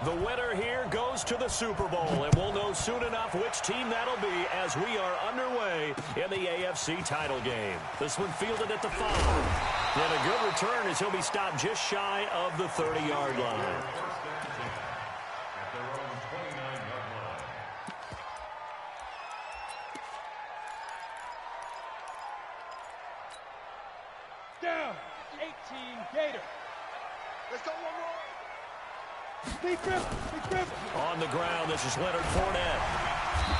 The winner here goes to the Super Bowl, and we'll know soon enough which team that'll be as we are underway in the AFC title game. This one fielded at the 5. And a good return as he'll be stopped just shy of the 30-yard line. Down, 18 Gator. Let's go one more. Big grip. On the ground, this is Leonard Fournette.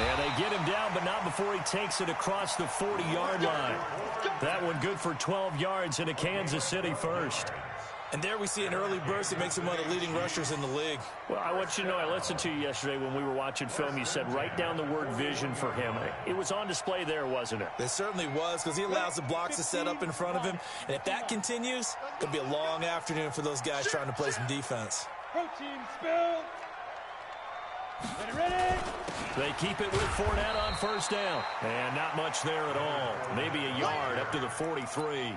And they get him down, but not before he takes it across the 40-yard line. That one good for 12 yards into Kansas City first. And there we see an early burst that makes him one of the leading rushers in the league. Well, I want you to know, I listened to you yesterday when we were watching film. You said write down the word vision for him. It was on display there, wasn't it? It certainly was, because he allows the blocks to set up in front of him. And if that continues, it'll be a long afternoon for those guys trying to play some defense. Protein spill. Ready. They keep it with Fournette on first down. And not much there at all. Maybe a yard up to the 43.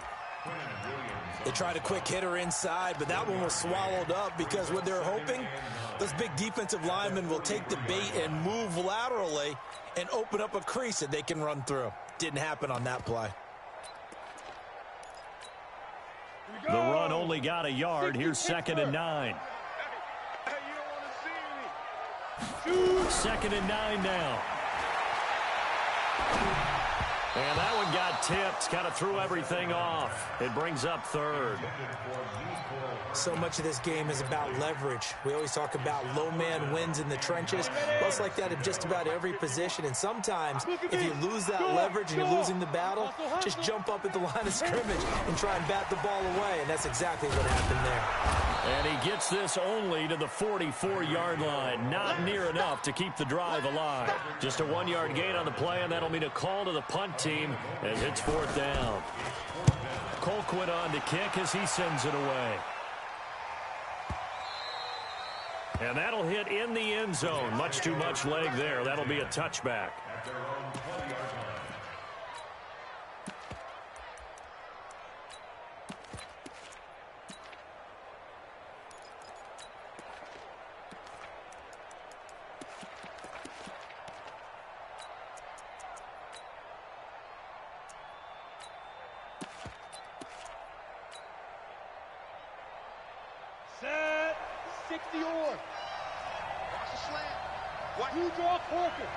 They tried a quick hitter inside, but that one was swallowed up because what they're hoping, those big defensive linemen will take the bait and move laterally and open up a crease that they can run through. Didn't happen on that play. The run only got a yard. Here's 2nd and 9. Second and 9 now. And that one got tipped. Kind of threw everything off. It brings up 3rd. So much of this game is about leverage. We always talk about low man wins in the trenches. Well, it's like that in just about every position. And sometimes, if you lose that leverage and you're losing the battle, just jump up at the line of scrimmage and try and bat the ball away. And that's exactly what happened there. And he gets this only to the 44-yard line. Not near enough to keep the drive alive. Just a 1-yard gain on the play, and that'll mean a call to the punt team as it's 4th down. Colquitt on to kick as he sends it away. And that'll hit in the end zone. Much too much leg there. That'll be a touchback. Set. 60 or. Watch the slant. What? You draw Corkers.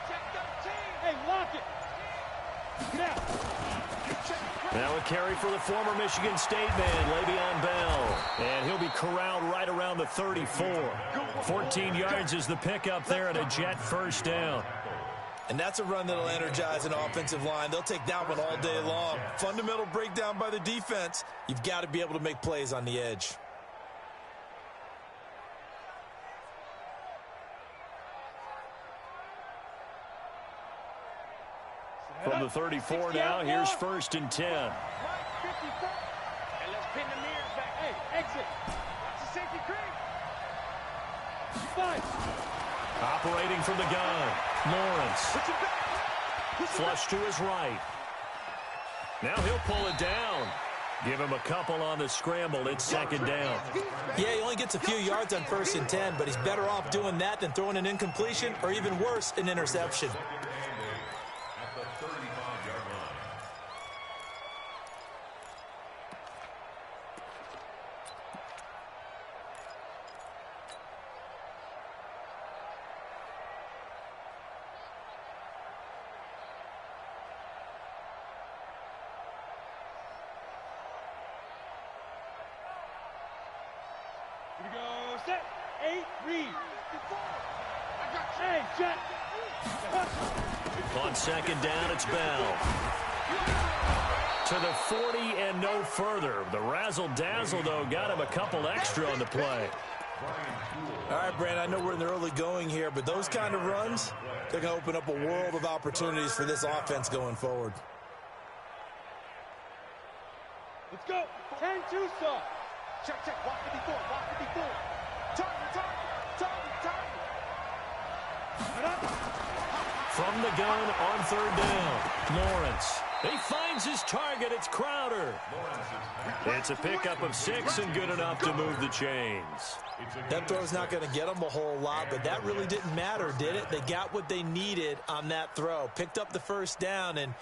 Check 13. Hey, lock it. Get out. Now a carry for the former Michigan State man, Le'Veon Bell. And he'll be corralled right around the 34. 14 yards is the pickup there at a Jet first down. And that's a run that'll energize an offensive line. They'll take that one all day long. Fundamental breakdown by the defense. You've got to be able to make plays on the edge. From the 34 now, here's 1st and 10. And let's pin the mirrors back. Hey, exit. Watch the safety creep. Fight. Operating from the gun, Lawrence. Flush to his right. Now he'll pull it down. Give him a couple on the scramble. It's 2nd down. Yeah, he only gets a few yards on 1st and 10, but he's better off doing that than throwing an incompletion or even worse, an interception. Here we go. Set. 8, read. Hey, Jet. On 2nd down, it's Bell. To the 40 and no further. The razzle-dazzle, though, got him a couple extra on the play. All right, Brandon, I know we're in the early going here, but those kind of runs, they're going to open up a world of opportunities for this offense going forward. Let's go. 10-2 saw. Check. Walk 54. Target. From the gun on 3rd down, Lawrence. He finds his target. It's Crowder. It's a pickup of 6 and good enough to move the chains. That throw's not going to get them a whole lot, but that really didn't matter, did it? They got what they needed on that throw. Picked up the first down, and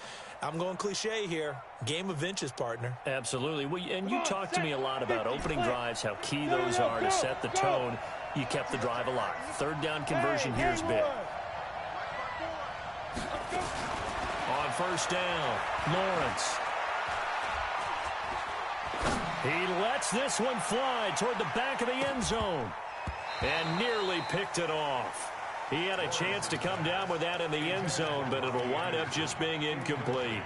I'm going cliche here. Game of inches, partner. Absolutely. Well, and you talked to me a lot about opening drives, how key those are to set the tone. You kept the drive alive. Third down conversion here is big. On first down, Lawrence. He lets this one fly toward the back of the end zone and nearly picked it off. He had a chance to come down with that in the end zone, but it'll wind up just being incomplete.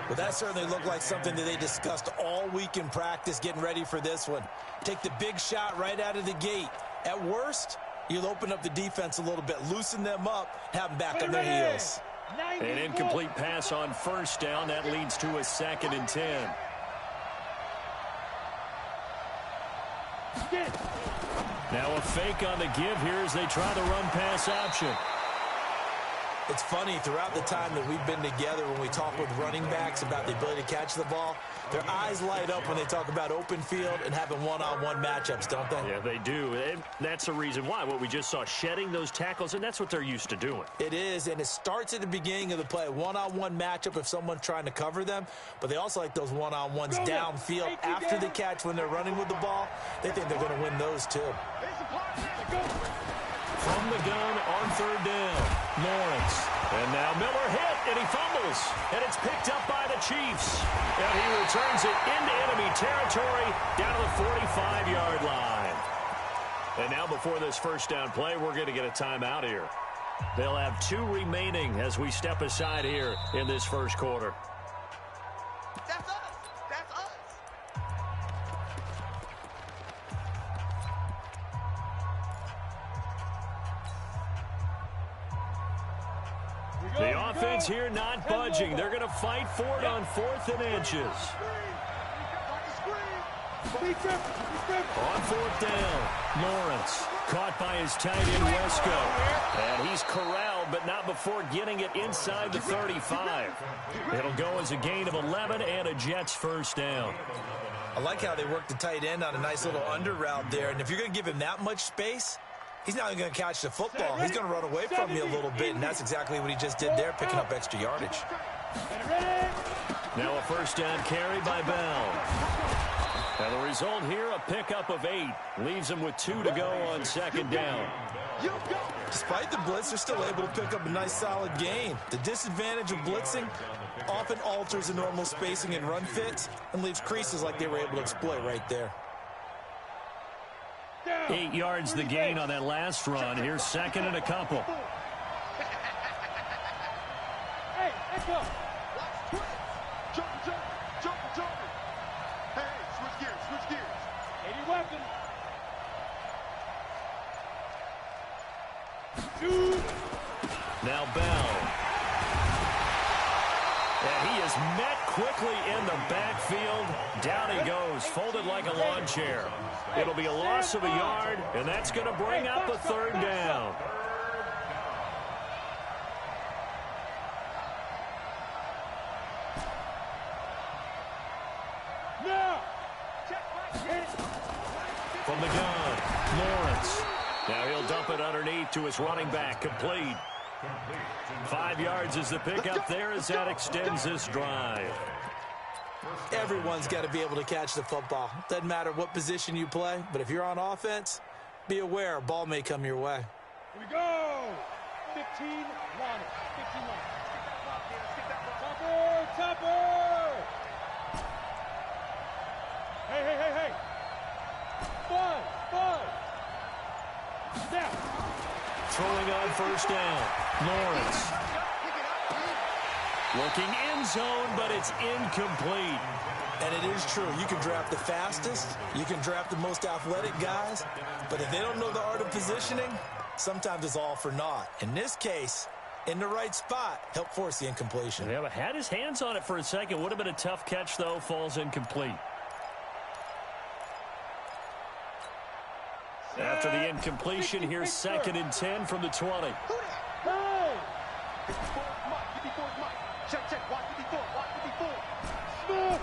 Well, that certainly looked like something that they discussed all week in practice getting ready for this one. Take the big shot right out of the gate. At worst, you'll open up the defense a little bit, loosen them up, have them back on their heels. An incomplete pass on first down. That leads to a 2nd and 10. Now a fake on the give here as they try the run-pass option. It's funny, throughout the time that we've been together, when we talk with running backs about the ability to catch the ball, their eyes light up when they talk about open field and having one-on-one matchups, don't they? Yeah, they do. And that's the reason why. What we just saw, shedding those tackles, and that's what they're used to doing. It is, and it starts at the beginning of the play. One-on-one matchup if someone's trying to cover them, but they also like those one-on-ones downfield after the catch when they're running with the ball. They think they're going to win those, too. From the gun on third down, Lawrence. And now Miller hit, and he fumbles. And it's picked up by the Chiefs. And he returns it into enemy territory down to the 45-yard line. And now before this first down play, we're going to get a timeout here. They'll have 2 remaining as we step aside here in this first quarter. That's us. That's us. The offense here not budging. They're going to fight for it on 4th and inches. On 4th down, Lawrence caught by his tight end Wesco. And he's corralled, but not before getting it inside the 35. It'll go as a gain of 11 and a Jets first down. I like how they work the tight end on a nice little under route there. And if you're going to give him that much space, he's not going to catch the football. He's going to run away from you a little bit, and that's exactly what he just did there, picking up extra yardage. Now a first down carry by Bell. And the result here, a pickup of 8. Leaves them with 2 to go on 2nd down. Despite the blitz, they're still able to pick up a nice solid gain. The disadvantage of blitzing often alters the normal spacing and run fits and leaves creases like they were able to exploit right there. 8 yards the gain on that last run. Here's 2nd and a couple. Hey, let's go. Jump. Hey, switch gears. 80 weapons. Now Bell. And he is met quickly in the backfield. Down he goes, folded like a lawn chair. It'll be a loss of a yard, and that's going to bring up a 3rd down. From the gun, Lawrence. Now he'll dump it underneath to his running back, complete. 5 yards is the pickup there as that extends this drive. Everyone's got to be able to catch the football. Doesn't matter what position you play, but if you're on offense, be aware a ball may come your way. Here we go. 15 line. 15 line. Topper. Hey. 5. Snap. Throwing on first down, Lawrence. Looking end zone, but it's incomplete. And it is true. You can draft the fastest. You can draft the most athletic guys. But if they don't know the art of positioning, sometimes it's all for naught. In this case, in the right spot, help force the incompletion. Yeah, but had his hands on it for a second. Would have been a tough catch, though. Falls incomplete. After the incompletion, here's 2nd and 10 from the 20. Check, check. Watch 54. Watch 54. Smooth.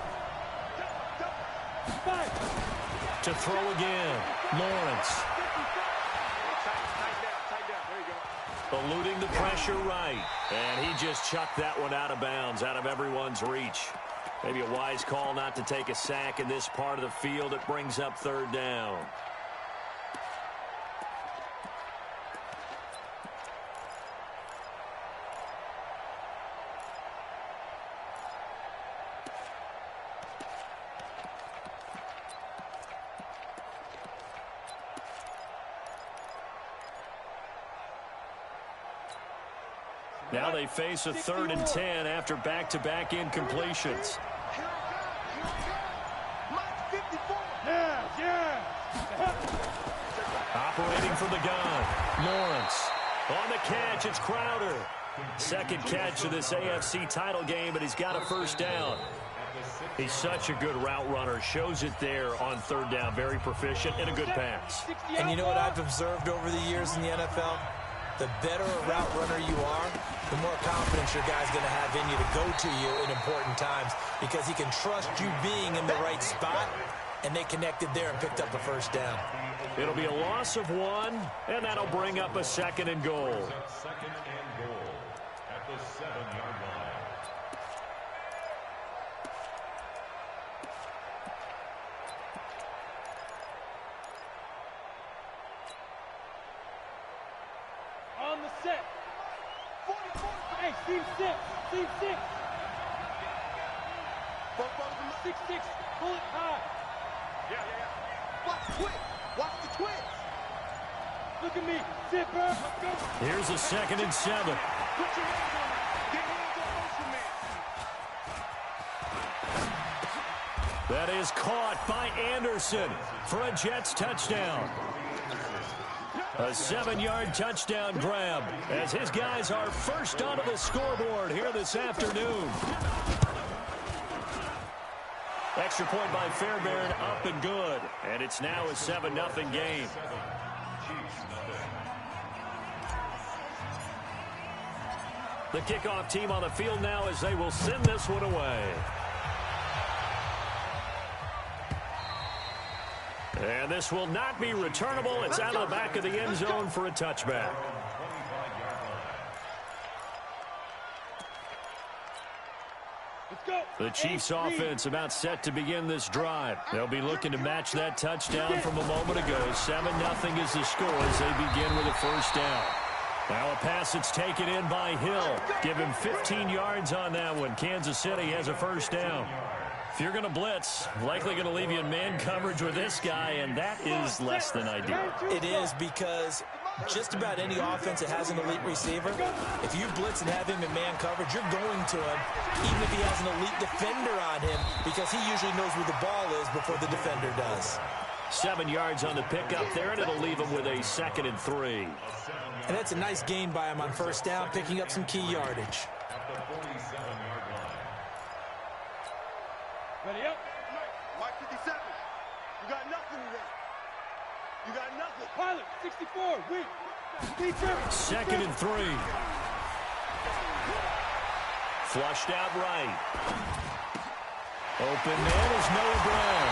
Five. To throw again. Lawrence. Tight down. There you go. Eluding the pressure right. And he just chucked that one out of bounds, out of everyone's reach. Maybe a wise call not to take a sack in this part of the field. It brings up third down. Now they face a 3rd and 10 after back-to-back incompletions. Operating from the gun. Lawrence. On the catch, it's Crowder. Second catch of this AFC title game, and he's got a first down. He's such a good route runner. Shows it there on third down. Very proficient and a good pass. And you know what I've observed over the years in the NFL? The better a route runner you are, the more confidence your guy's going to have in you to go to you in important times because he can trust you being in the right spot, and they connected there and picked up a first down. It'll be a loss of 1, and that'll bring up a 2nd and goal. Second and goal at the 7-yard line. On the set. 44. Hey, team 6. Team 6. Both of them 6-6. Pull it high. Yeah. Watch the twist. Watch the twist. Look at me. Sit back. Let's go. Here's a 2nd and 7. Put your hands on it. Get hands on motion man. That is caught by Anderson for a Jets touchdown. A 7-yard touchdown grab as his guys are first onto the scoreboard here this afternoon. Extra point by Fairbairn, up and good. And it's now a 7-0 game. The kickoff team on the field now as they will send this one away. And this will not be returnable. It's out of the back of the end zone for a touchback. The Chiefs offense about set to begin this drive. They'll be looking to match that touchdown from a moment ago. 7-0 is the score as they begin with a first down. Now a pass that's taken in by Hill. Give him 15 yards on that one. Kansas City has a first down. If you're going to blitz, likely going to leave you in man coverage with this guy, and that is less than ideal. It is because just about any offense that has an elite receiver, if you blitz and have him in man coverage, you're going to him, even if he has an elite defender on him, because he usually knows where the ball is before the defender does. 7 yards on the pickup there, and it'll leave him with a 2nd and 3. And that's a nice gain by him on first down, picking up some key yardage. Ready up. Mike 57. You got nothing today. You got nothing. Pilot 64. Wait. 2nd and 3. Flushed out right. Open man is Noah Brown.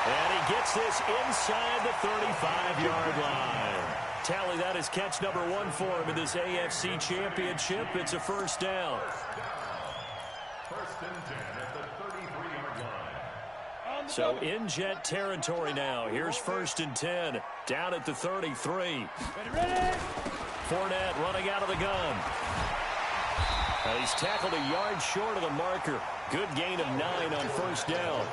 And he gets this inside the 35-yard line. Tally that is catch number 1 for him in this AFC Championship. It's a first down. First and 10 at the 33-yard line. So in Jet territory now. Here's 1st and 10. Down at the 33. Ready. Fournette running out of the gun. And he's tackled a yard short of the marker. Good gain of 9 on first down.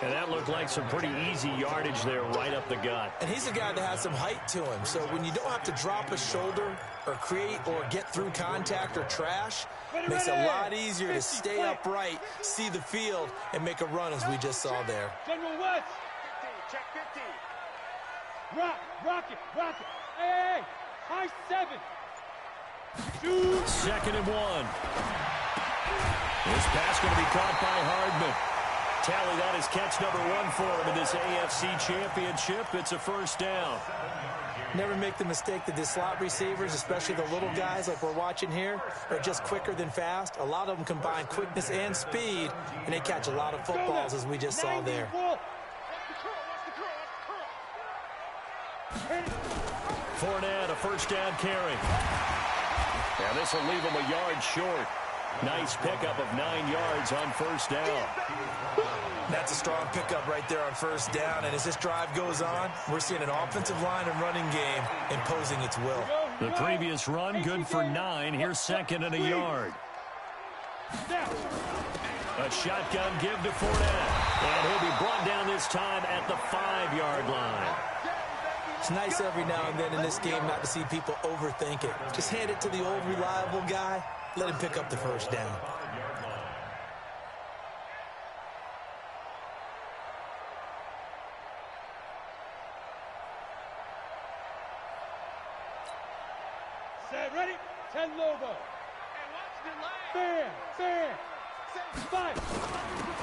And that looked like some pretty easy yardage there right up the gut. And he's a guy that has some height to him. So when you don't have to drop a shoulder or create or get through contact or trash, it makes it a lot easier to stay upright, see the field, and make a run as we just saw there. General West. 15. Check 15. Rock it. Hey. High 7. Shoot. 2nd and 1. This pass going to be caught by Hardman. Tally that is catch number 1 for him in this AFC Championship. It's a first down. Never make the mistake that the slot receivers, especially the little guys like we're watching here, are just quicker than fast. A lot of them combine quickness and speed, and they catch a lot of footballs, as we just saw there. Fournette, a first down carry. And this will leave him a yard short. Nice pickup of 9 yards on first down. That's a strong pickup right there on first down. And as this drive goes on, we're seeing an offensive line and running game imposing its will. The previous run, good for 9. Here's second and a yard. A shotgun give to Fournette. And he'll be brought down this time at the 5-yard line. It's nice every now and then in this game not to see people overthink it. Just hand it to the old reliable guy. Let him pick up the first down. Set, ready? 10 Lobo. Fair. Fight.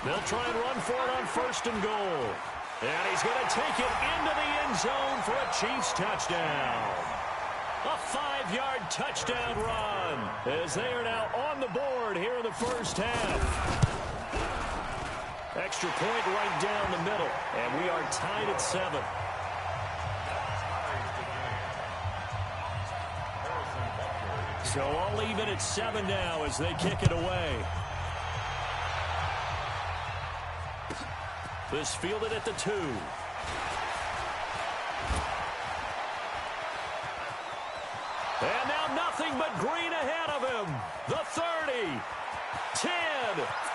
They'll try and run for it on first and goal. And he's going to take it into the end zone for a Chiefs touchdown. A 5-yard touchdown run as they are now on the board here in the first half. Extra point right down the middle, and we are tied at 7. So all even at 7 now as they kick it away. This fielded at the 2. And now nothing but green ahead of him. The 30, 10,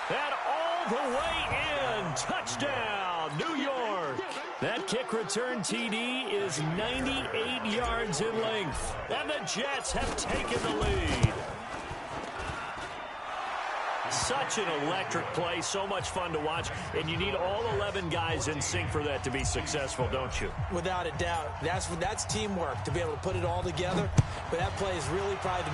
and all the way in. Touchdown, New York. That kick return TD is 98 yards in length. And the Jets have taken the lead. Such an electric play, so much fun to watch, and you need all 11 guys in sync for that to be successful, don't you? Without a doubt. That's teamwork, to be able to put it all together. But that play is really probably the most